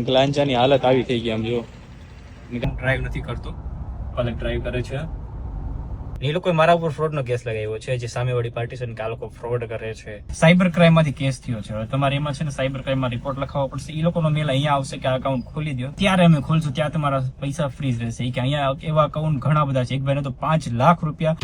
ગ્લાંચાની હાલત આવી થઈ ગઈ. આમ જો ડ્રાઈવ નથી કરતો, પલક ડ્રાઈવ કરે છે. એ લોકોએ મારા ઉપર ફ્રોડનો કેસ લગાવ્યો છે, જે સામેવાળી પાર્ટી છે ને કે આ લોકો ફ્રોડ કરે છે. સાયબર ક્રાઇમ માંથી કેસ થયો છે. હવે તમારે એમાં છે ને સાયબર ક્રાઇમ માં રિપોર્ટ લખાવવો પડશે. એ લોકોનો મેલ અહીંયા આવશે કે આ અકાઉન્ટ ખોલી દો, ત્યારે અમે ખોલશું, ત્યાં તમારા પૈસા ફ્રીઝ રહેશે. કે અહીંયા એવા અકાઉન્ટ ઘણા બધા છે, એક ભાઈને તો 5 લાખ રૂપિયા.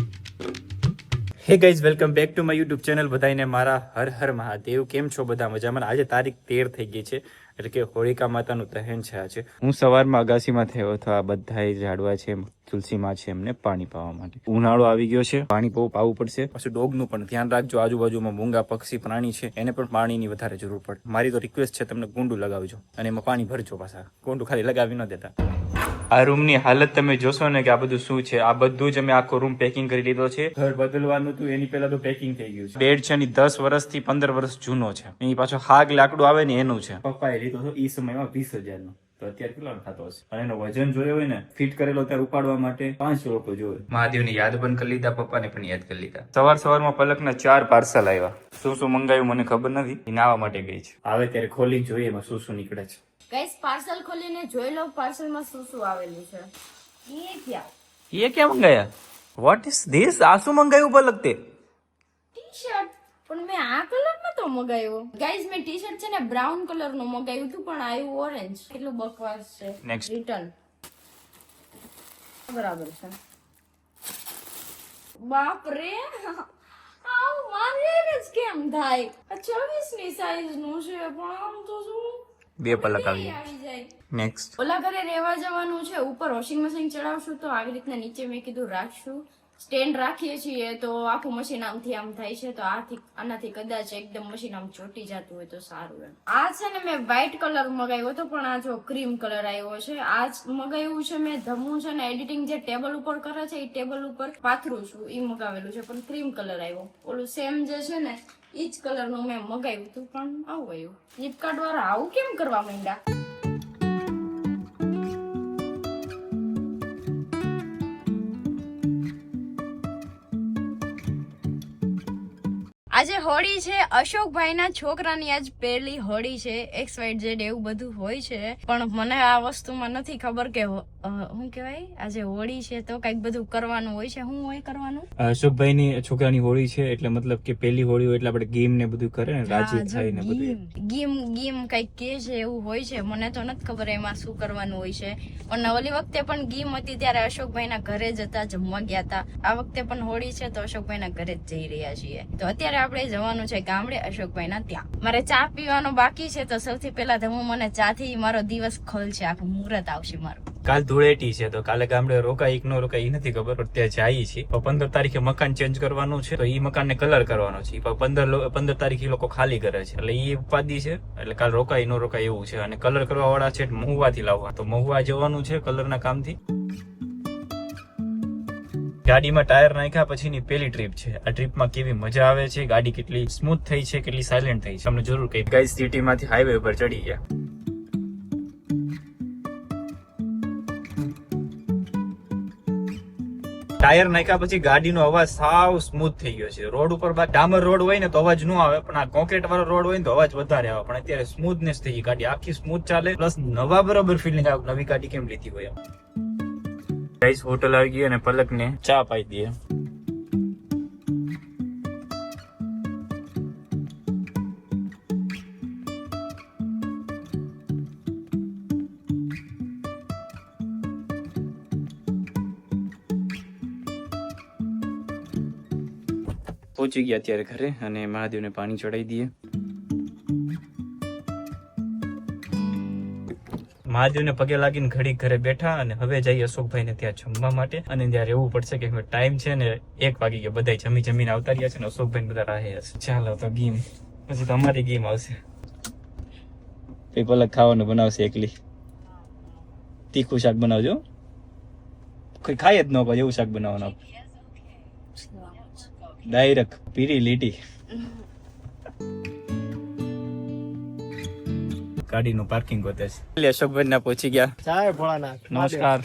Hey guys, welcome back to my YouTube channel. બધાને મારા હર હર મહાદેવ. કેમ છો બધા? મજામાં? આજે તારીખ 13 થઈ ગઈ છે, એટલે કે હોળિકા માતાનું દહન છે આજે. હું સવારમાં અગાસીમાં થયો હતો. આ બધા ઝાડવા છે, તુલસીમાં છે, એમને પાણી પાવા માટે. ઉનાળો આવી ગયો છે, પાણી બહુ પાવું પડશે. પછી ડોગનું પણ ધ્યાન રાખજો. આજુબાજુમાં મૂંગા પક્ષી પ્રાણી છે, એને પણ પાણીની વધારે જરૂર પડે. મારી તો રિક્વેસ્ટ છે, તમને કુંડું લગાવજો અને એમાં પાણી ભરજો. પાછા કુંડું ખાલી લગાવી ન દેતા. આ રૂમની હાલત તમે જોશો ને કે આ બધું શું છે. આ બધું જ અમે આખો રૂમ પેકિંગ કરી લીધો છે. ઘર બદલવાનું હતું, એની પહેલા તો પેકિંગ થઈ ગયું છે. બેડ છે ની 10 વર્ષથી 15 વર્ષ જૂનો છે. એની પાછો હાગ લાકડું આવે ને એનું છે. પપ્પાએ લીધો હતો એ સમયમાં 20,000 નો. તો અત્યારે કેટલા થતો હશે? અને એનો વજન જોયો હોય ને, ફિટ કરેલો ત્યારે ઉપાડવા માટે 5 લોકો જોવે. મહાદેવને યાદ પણ કરી લીધા, પપ્પાને પણ યાદ કરી લીધા. સવારમાં પલકના 4 પાર્સલ આવ્યા. શું શું મંગાવ્યું મને ખબર નથી. એ નાવા માટે ગઈ છે. આવે ત્યારે ખોલી જોઈએ એમાં શું શું નીકળે છે. ગાઈસ, પાર્સલ ખોલીને જોઈ લો પાર્સલમાં શું શું આવેલું છે. ये क्या મંગાયા? What is this? આ શું મંગાવ્યું પલક તે? ટી-શર્ટ. પણ મેં આ કલરમાં તો મગાવ્યો. ગાઈસ, મેં ટી-શર્ટ છે ને બ્રાઉન કલરનું મગાવ્યું હતું, પણ આવ્યું ઓરેન્જ. કેટલું બકવાસ છે. Next return. બરાબર છે. બાપ રે, આવ મારે જ કેમ થાય? આ 24 ની સાઈઝ નું છે, પણ આમ તો શું 2 પલક આવી જાય. નેક્સ્ટ. ઓલા ઘરે રહેવા જવાનું છે, ઉપર વોશિંગ મશીન ચડાવશું તો આવી રીતના નીચે મેં કીધું રાખશું. સ્ટેન્ડ રાખીએ છીએ તો આખું મશીન આમથી આમ થાય છે, તો આનાથી કદાચ એકદમ મશીન આમ ચોટી જતું હોય તો સારું એમ. આ છે ને મેં વ્હાઈટ કલર મગાવ્યો હતો, પણ આ જો ક્રીમ કલર આવ્યો છે. આ મગાવ્યું છે મેં ધમું છે ને એડિટિંગ જે ટેબલ ઉપર કરે છે, એ ટેબલ ઉપર પાથરું છું, એ મગાવેલું છે, પણ ક્રીમ કલર આવ્યો. ઓલું સેમ જે છે ને ઈ જ કલર નું મેં મગાવ્યું હતું, પણ આવું આવ્યું. ફ્લિપકાર્ટ વાળા આવું કેમ કરવા માંડ્યા? આજે હોળી છે, અશોકભાઈના છોકરાની આજ પહેલી હોળી છે. XYZ એવું બધું હોય છે, પણ મને આ વસ્તુમાં નથી ખબર કે શું કહેવાય, આજે હોળી છે તો કઈક બધું કરવાનું હોય છે. શું હોય કરવાનું? અશોકભાઈની છોકરાની હોળી છે, એટલે મતલબ કે પહેલી હોળી હોય એટલે આપણે ગેમ ને બધું કરે ને, રાજી થાય ને બધું. ગેમ કઈક કે છે એવું હોય છે, મને તો નથી ખબર એમાં શું કરવાનું હોય છે. પણ ઓલી વખતે પણ ગેમ હતી ત્યારે અશોકભાઈના ઘરે જ હતા, જમવા ગયા હતા. આ વખતે પણ હોળી છે તો અશોકભાઈના ઘરે જ જઈ રહ્યા છીએ. તો અત્યારે આપણે જવાનું છે ગામડે અશોકભાઈના ત્યાં. મારે ચા પીવાનો બાકી છે, તો સૌથી પહેલા તો મને ચા થી મારો દિવસ ખોલશે, આખું મુહૂર્ત આવશે મારું. કાલ ધૂળેટી છે, તો કાલે ગામડે રોકાઈ કે ન રોકાઈ નથી ખબર, પણ ત્યાં જઈએ છીએ. 15 તારીખે મકાન ચેન્જ કરવાનું છે, તો એ મકાન ને કલર કરવાનો છે. 15 તારીખે લોકો ખાલી કરે છે, એટલે એ ઉપાધિ છે. એટલે કાલ રોકાઈ ન રોકાય એવું છે. અને કલર કરવા વાળા છે મહુવા થી લાવવા, તો મહુવા જવાનું છે કલર ના કામ થી. ગાડીમાં ટાયર નાખ્યા પછીની પહેલી ટ્રીપ છે. આ ટ્રીપમાં કેવી મજા આવે છે, ગાડી કેટલી સ્મૂથ થઈ છે, કેટલી સાયલેન્ટ થઈ છે, તમને જરૂર કહી. ગાઈસ, સિટી માંથી હાઈવે ઉપર ચડી ગયા. ટાયર નાખ્યા પછી ગાડીનો અવાજ સાવ સ્મૂથ થઈ ગયો છે. રોડ ઉપર ડામર રોડ હોય ને તો અવાજ ન આવે, પણ આ કોન્ક્રીટ વાળો રોડ હોય ને તો અવાજ વધારે આવે. પણ અત્યારે સ્મૂથનેસ થઈ ગઈ, ગાડી આખી સ્મૂથ ચાલે, પ્લસ નવા બરાબર ફિલિંગ આવે, નવી ગાડી કેમ લીધી હોય એમ. ગાઈસ, હોટલ આવી ગઈ અને પલકને ચા પાઈ દઈએ. પહોંચી ગયા અત્યારે ઘરે, અને મહાદેવને પાણી ચડાવી દઈએ. મહાદેવને પગે લાગીને ઘડી ઘરે બેઠા, અને હવે જઈએ અશોકભાઈને ત્યાં જમવા માટે. અને ત્યાં રહેવું પડશે, કે ટાઈમ છે ને 1 વાગી ગયો. બધા જમીને આવતા રહ્યા છે ને અશોકભાઈ બધા રાહે હશે. ચાલો તો ગેમ, પછી તમારી ગેમ આવશે. એ પલક ખાવાનું બનાવશે એકલી. તીખું શાક બનાવજો, કોઈ ખાય જ ન પાછું એવું શાક બનાવવાનું. ડાયરેક્ટ પીરી લીટી. ગાડીનું પાર્કિંગ હોતે છે. અશોકભાઈ ના પહોંચી ગયા. ચાય ભોળાનાથ. નમસ્કાર.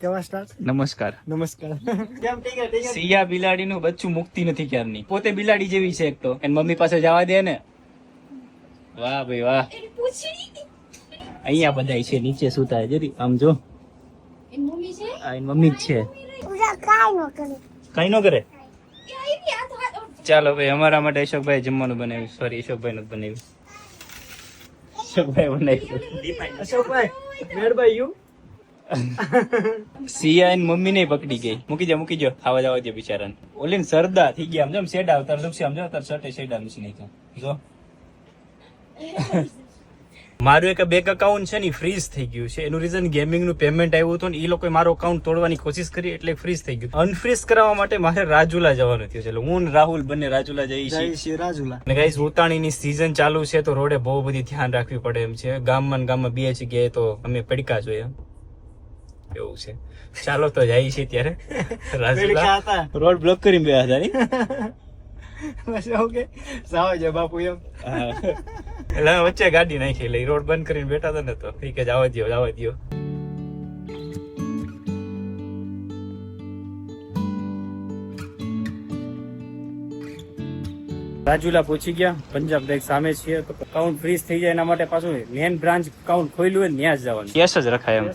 કેવા સ્ટાર્ટ? નમસ્કાર. નમસ્કાર. કેમ ઠીક છે? સિયા બિલાડી નું બચ્ચું મુક્તિ નથી ક્યારની. પોતે બિલાડી જેવી છે એક તો, એની મમ્મી પાસે જવા દે ને. વાહ ભાઈ વાહ. અહીંયા બધા છે નીચે સુતા જરી આમ જો એની મમ્મી છે આ એની મમ્મી જ છે કઈ ન કરે ચાલો ભાઈ અમારા માટે અશોકભાઈ જમવાનું બનાવ્યું સોરી અશોકભાઈ નથી બનાવ્યું અશોકભાઈ બનાવ્યું Ashokbhai made by you Siya એની મમ્મી ને પકડી ગઈ મૂકી જો ખાવા જવા દે બિચારાને ઓલી સરદા થઈ ગયા આમ જો શેડા તાર લપસી આમ જો તાર શર્ટે શેડા લપસી નાખ્યા જો મારું એક બેંક અકાઉન્ટ છે ને ફ્રીઝ થઈ ગયું છે એનું રીઝન ગેમિંગ નું પેમેન્ટ આવ્યું હતું ને એ લોકોએ મારો અકાઉન્ટ તોડવાની કોશિશ કરી એટલે ફ્રીઝ થઈ ગયું અનફ્રીઝ કરાવવા માટે મારે રાજુલા જવાનું થયું છે એટલે હું ને રાહુલ બંને રાજુલા જઈએ છીએ રાજુલા અને ગાઈસ ઉતાણીની સીઝન ચાલુ છે તો રોડે બહુ બધી ધ્યાન રાખવી પડે એમ છે ગામમાં ને ગામમાં બે જગ્યાએ તો અમે પડકા જોઈએ એવું છે ચાલો તો જઈએ છીએ ત્યારે રાજુલા રોડ બ્લોક કરીને બે હતા ની બસ ઓકે સાવ છે બાપુ એમ એટલે અમે વચ્ચે ગાડી નાખી એટલે રોડ બંધ કરીને બેઠા હતા ને તો ઠીક છે જવા દો રાજુલા પહોંચી ગયા પંજાબ બેંક સામે છીએ તો અકાઉન્ટ ફ્રીઝ થઈ જાય એના માટે પાછું મેન બ્રાન્ચ અકાઉન્ટ ખોલ્યું હોય ત્યાં જ જવાનું કેસ જ રખાય એમ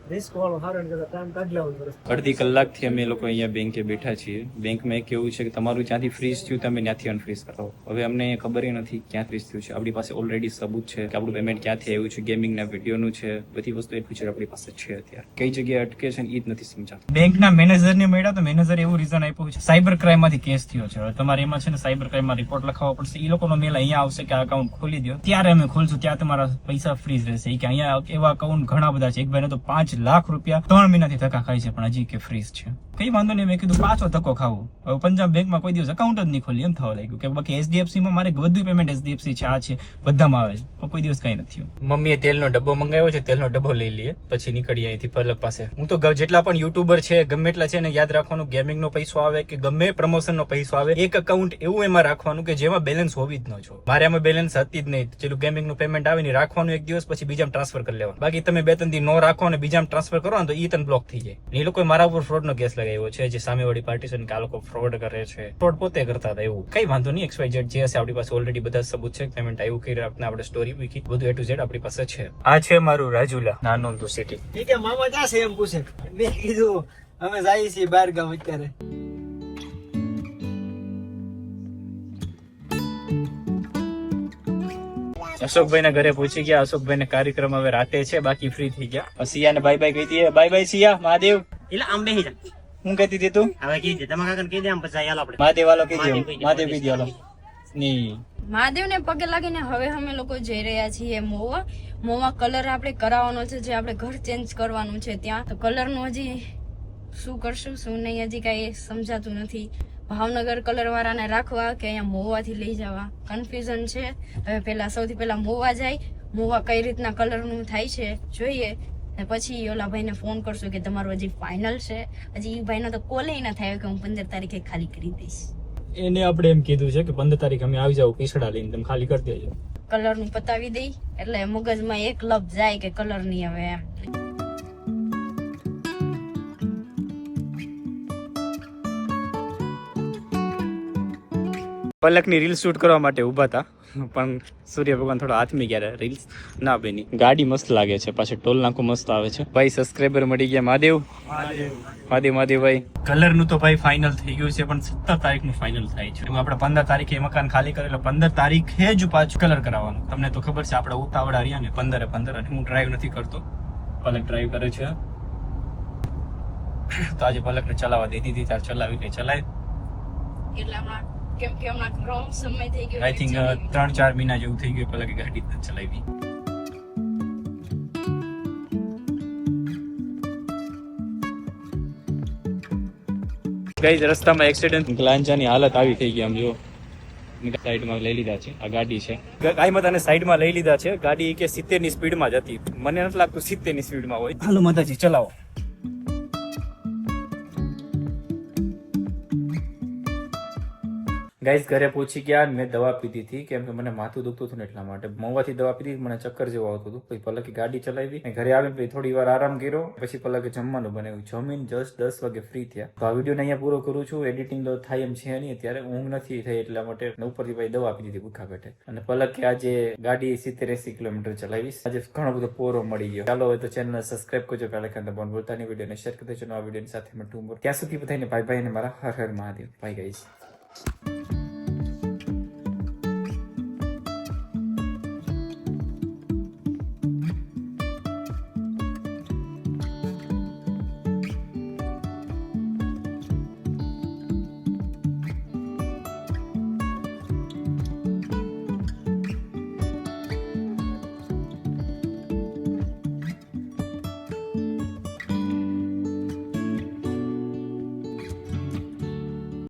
રિસ્ક વાળો હારો ને કરતા ટાઈમ કાઢી લેવાનું પડે. અડધી કલાકથી અમે લોકો અહીંયા બેંકે બેઠા છીએ બેંકમાં એક એવું છે કે તમારું જ્યાંથી ફ્રીઝ થયું તમે ત્યાંથી અનફ્રીઝ કરાવો હવે અમને ખબર નથી ક્યાં ફ્રીઝ થયું છે આપણી પાસે ઓલરેડી સબૂત છે કે આપણું પેમેન્ટ ક્યાંથી આવ્યું છે ગેમિંગના વિડીયોનું છે બધી વસ્તુ એ ફીચર આપણી પાસે છે અત્યારે કઈ જગ્યાએ અટકે છે ને એ જ નથી સમજાતું બેંકના મેનેજરને મળ્યા તો મેનેજર એવું રીઝન આપ્યું છે સાયબર ક્રાઇમમાંથી કેસ થયો છે હવે તમારે એમાં છે ને સાયબર ક્રાઇમમાં રિપોર્ટ લખાવવો પડશે એ લોકોનો મેલ અહીંયા આવશે કે આ અકાઉન્ટ ખોલી દો ત્યારે અમે ખોલશું ત્યાં તમારા પૈસા ફ્રીઝ રહેશે કે અહીંયા એવા અકાઉન્ટ ઘણા બધા છે એક ભાઈને તો 5 લાખ રૂપિયા 3 મહિનાથી ધક્કા ખાય છે પણ હજી કે ફ્રીઝ છે કઈ વાંધો નહીં મેં કીધું પાછો ધક્કો ખાવું હવે પંજાબ બેંકમાં કોઈ દિવસ અકાઉન્ટ જ નહીં ખોલી એમ થવા લાગ્યું કે બાકી HDFC માં મારે બધું પેમેન્ટ HDFC છે આ છે બધામાં આવે છે પણ કોઈ દિવસ કઈ નથી મમ્મીએ તેલનો ડબ્બો મંગાવ્યો છે તેલનો ડબ્બો લઈ લઈએ પછી નીકળીએ અહીંથી પલક પાસે હું તો જેટલા પણ યુટ્યુબર છે ગમે એટલા છે ને યાદ રાખવાનું ગેમિંગ નો પૈસો આવે કે ગમે પ્રમોશન નો પૈસો આવે એક અકાઉન્ટ એવું એમાં રાખવાનું કે જેમાં બેલેન્સ હોવી જ ન જો મારે આમાં બેલેન્સ હતી જ નહીં ચેલું ગેમિંગ નું પેમેન્ટ આવે ને રાખવાનું એક દિવસ પછી બીજામાં ટ્રાન્સફર કરી લેવાનું બાકી તમે 2-3 દી નો રાખો ને બીજામાં ટ્રાન્સફર કરો ને તો ઈ તને બ્લોક થઈ જાય એ લોકોએ મારા ઉપર ફ્રોડ નો કેસ લગાવ્યો છે જે સામેવાળી પાર્ટી છે કે આ લોકો ફ્રોડ કરે છે ફ્રોડ પોતે કરતા હતા એવું કઈ વાંધો નહીં XYZ જે હશે આપણી પાસે ઓલરેડી બધા સબૂત છે પેમેન્ટ આવ્યું કઈ રીતના આપણે સ્ટોરી મૂકી બધું A to Z આપણી પાસે છે આ છે મારું રાજુલા નાનું તો સિટી ઠીક છે મામા ક્યાં છે એમ પૂછે મેં કીધું અમે જઈએ છીએ બહાર ગામ અત્યારે અશોકભાઈ ના ઘરે પહોંચી ગયા અશોકભાઈ ને કાર્યક્રમ હવે રાતે છે બાકી ફ્રી થઈ ગયા સિયા ને બાય બાય કહી દઈએ બાય બાય સિયા મહાદેવ એટલે આમ બેહી જા હું કહેતી હતી તું હવે કીધી દે તમારા કાકાને કહી દે આમ પછી હાલ આપણે મહાદેવ વાલો કહી દે મહાદેવ કહી દે હાલો ની મહાદેવને પગે લાગીને હવે અમે લોકો જઈ રહ્યા છીએ મોવા કલર આપણે કરાવવાનો છે જે આપણે ઘર ચેન્જ કરવાનું છે ત્યાં તો કલર નું હજી શું કરશું શું નહીં હજી કઈ સમજાતું નથી ભાવનગર કલર વાળાને રાખવા કે અહીંયા મોવાથી લઈ જવા કન્ફ્યુઝન છે હવે સૌથી પહેલા મોવા જાય મોવા કઈ રીતના કલર નું થાય છે જોઈએ ને પછી ઓલા ભાઈને ફોન કરશું કે તમારું હજી ફાઇનલ છે હજી એ ભાઈનો તો કોલ ના થાય કે હું 15 તારીખે ખાલી કરી દઈશ એને આપણે એમ કીધું છે કે 15 તારીખ અમે આવી જાવ પીસડા લઈને તમે ખાલી કરી દેજો કલર નું પતાવી દઈ એટલે મગજમાં એક લપ જાય કે કલર ની હવે એમ પલકની રીલ શૂટ કરવા માટે ઉભા હતા પણ સૂર્ય ભગવાન થોડો હાથમી ગયા રીલ્સ ના બની ગાડી મસ્ત લાગે છે પાછળ ટોલ નાકો મસ્ત આવે છે ભાઈ સબસ્ક્રાઇબર મળી ગયા મહાદેવ ભાઈ કલર નું તો ભાઈ ફાઇનલ થઈ ગયું છે પણ 17 તારીખ નું ફાઇનલ થાય છે આપણે 15 તારીખે મકાન ખાલી કરેલો 15 તારીખે જ પાછું કલર કરાવવાનું તમને તો ખબર છે આપણે ઉતાવળા રહ્યા ને 15 અને હું ડ્રાઈવ નથી કરતો પલક ડ્રાઈવ કરે છે તો આજે પલકને ચલાવવા દે દીધી તાર ચલાવી કે ચલાય એટલામાં કેમ કે હમણાં રોંગ સમય થઈ ગયો આઈ થિંક 3-4 મહિના જેવું થઈ ગયું પેલા કે ગાડી ચલાવી ગાઈસ રસ્તામાં એક્સિડન્ટ ગ્લાંજાની હાલત આવી થઈ ગઈ આમ જો સાઈડમાં લઈ લીધા છે આ ગાડી છે ગાય માતાને સાઈડમાં લઈ લીધા છે ગાડી કે 70 ની સ્પીડમાં જ હતી મને નથી લાગતું 70 ની સ્પીડમાં હોય હાલો માતાજી ચલાવો ગાઈસ ઘરે પહોંચી ગયા અને મેં દવા પીધી હતી કેમ કે મને માથું દુખતું હતું ને એટલા માટે મોવાથી દવા પીધી મને ચક્કર જેવું આવતું હતું પછી પલકે ગાડી ચલાવી અને ઘરે આવીને પછી થોડી વાર આરામ કર્યો પછી પલકે જમવાનું બનાવ્યું જમીન જસ્ટ 10 વાગે ફ્રી થયા તો આ વિડીયો અહીંયા પૂરો કરું છું એડિટિંગ તો થાય એમ છે નહીં અત્યારે ઊંઘ નથી થઈ એટલા માટે ઉપરથી ભાઈ દવા આપી દીધી ભૂખા પેટે અને પલકે આજે ગાડી 70-80 કિલોમીટર ચલાવીશ આજે ઘણો બધો પોરો મળી ગયો ચાલો હવે તો ચેનલ સબસ્ક્રાઇબ કરજો પહેલા કરતા પણ બોલતા નહીં વિડીયોને શેર કરી દેજો આ વિડીયોની સાથે મળતું ત્યાં સુધી બધાને ભાઈ ભાઈ અને મારા હર હર મહાદેવ બાય ગાઈસ